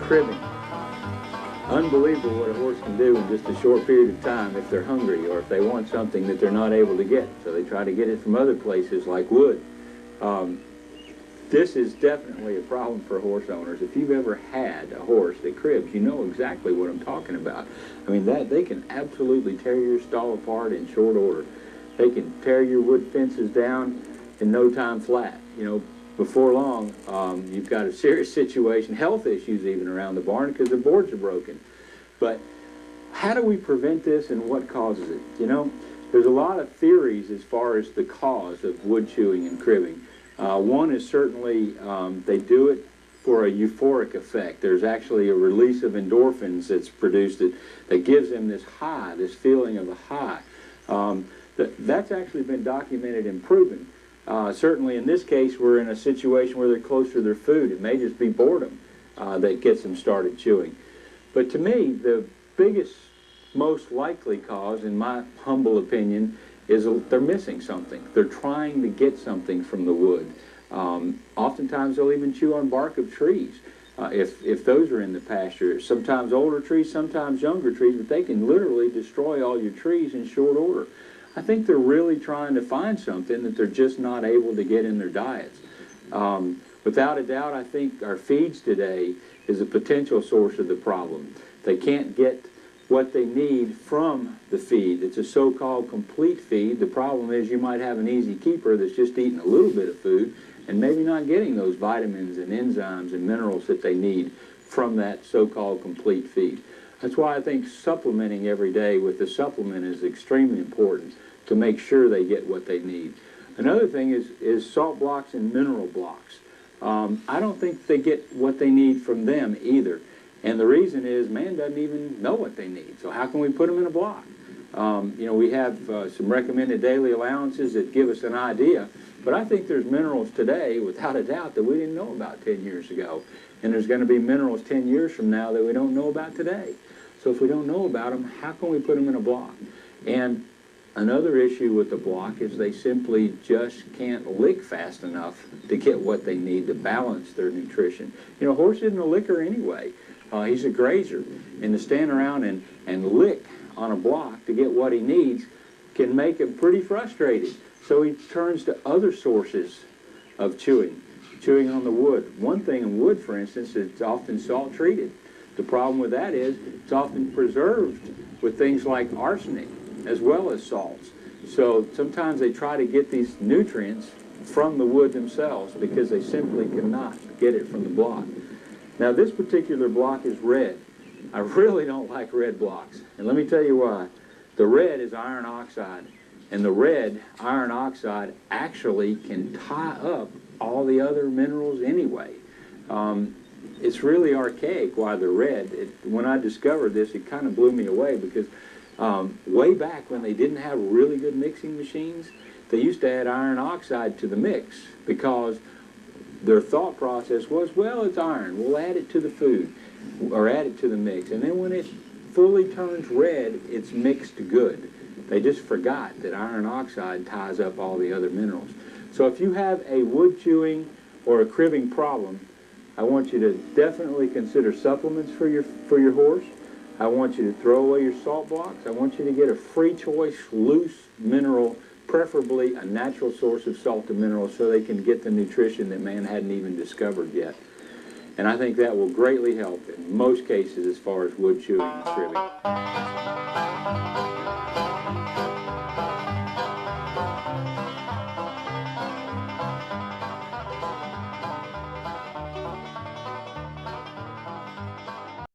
Cribbing. Unbelievable what a horse can do in just a short period of time if they're hungry or if they want something that they're not able to get. So they try to get it from other places like wood. This is definitely a problem for horse owners. If you've ever had a horse that cribs, you know exactly what I'm talking about. I mean, that they can absolutely tear your stall apart in short order. They can tear your wood fences down in no time flat. You know, before long, you've got a serious situation, health issues even around the barn because the boards are broken. But how do we prevent this and what causes it? You know, there's a lot of theories as far as the cause of wood chewing and cribbing. One is certainly they do it for a euphoric effect. There's actually a release of endorphins that's produced that gives them this high, this feeling of a high. That's actually been documented and proven. Certainly in this case, we're in a situation where they're close to their food. It may just be boredom that gets them started chewing. But to me, the biggest, most likely cause, in my humble opinion, is they're missing something. They're trying to get something from the wood. Oftentimes they'll even chew on bark of trees if those are in the pasture. Sometimes older trees, sometimes younger trees, but they can literally destroy all your trees in short order. I think they're really trying to find something that they're just not able to get in their diets. Without a doubt, I think our feeds today is a potential source of the problem. They can't get what they need from the feed. It's a so-called complete feed. The problem is you might have an easy keeper that's just eating a little bit of food and maybe not getting those vitamins and enzymes and minerals that they need from that so-called complete feed. That's why I think supplementing every day with the supplement is extremely important to make sure they get what they need. Another thing is salt blocks and mineral blocks. I don't think they get what they need from them either. And the reason is man doesn't even know what they need. So how can we put them in a block? You know, we have some recommended daily allowances that give us an idea. But I think there's minerals today, without a doubt, that we didn't know about 10 years ago. And there's going to be minerals 10 years from now that we don't know about today. So if we don't know about them, how can we put them in a block? And another issue with the block is they simply just can't lick fast enough to get what they need to balance their nutrition. You know, a horse isn't a licker anyway. He's a grazer. And to stand around and lick on a block to get what he needs can make him pretty frustrated. So he turns to other sources of chewing on the wood. One thing in wood, for instance, is it's often salt treated. The problem with that is it's often preserved with things like arsenic as well as salts. So sometimes they try to get these nutrients from the wood themselves because they simply cannot get it from the block. Now this particular block is red. I really don't like red blocks. And let me tell you why. The red is iron oxide. And the red iron oxide actually can tie up all the other minerals anyway. It's really archaic why they're red. When I discovered this, it kind of blew me away because way back when they didn't have really good mixing machines, they used to add iron oxide to the mix because their thought process was, well, it's iron. We'll add it to the food or add it to the mix. And then when it fully turns red, it's mixed good. They just forgot that iron oxide ties up all the other minerals. So if you have a wood chewing or a cribbing problem, I want you to definitely consider supplements for your horse. I want you to throw away your salt blocks. I want you to get a free choice, loose mineral, preferably a natural source of salt and minerals so they can get the nutrition that man hadn't even discovered yet. And I think that will greatly help in most cases as far as wood chewing and cribbing.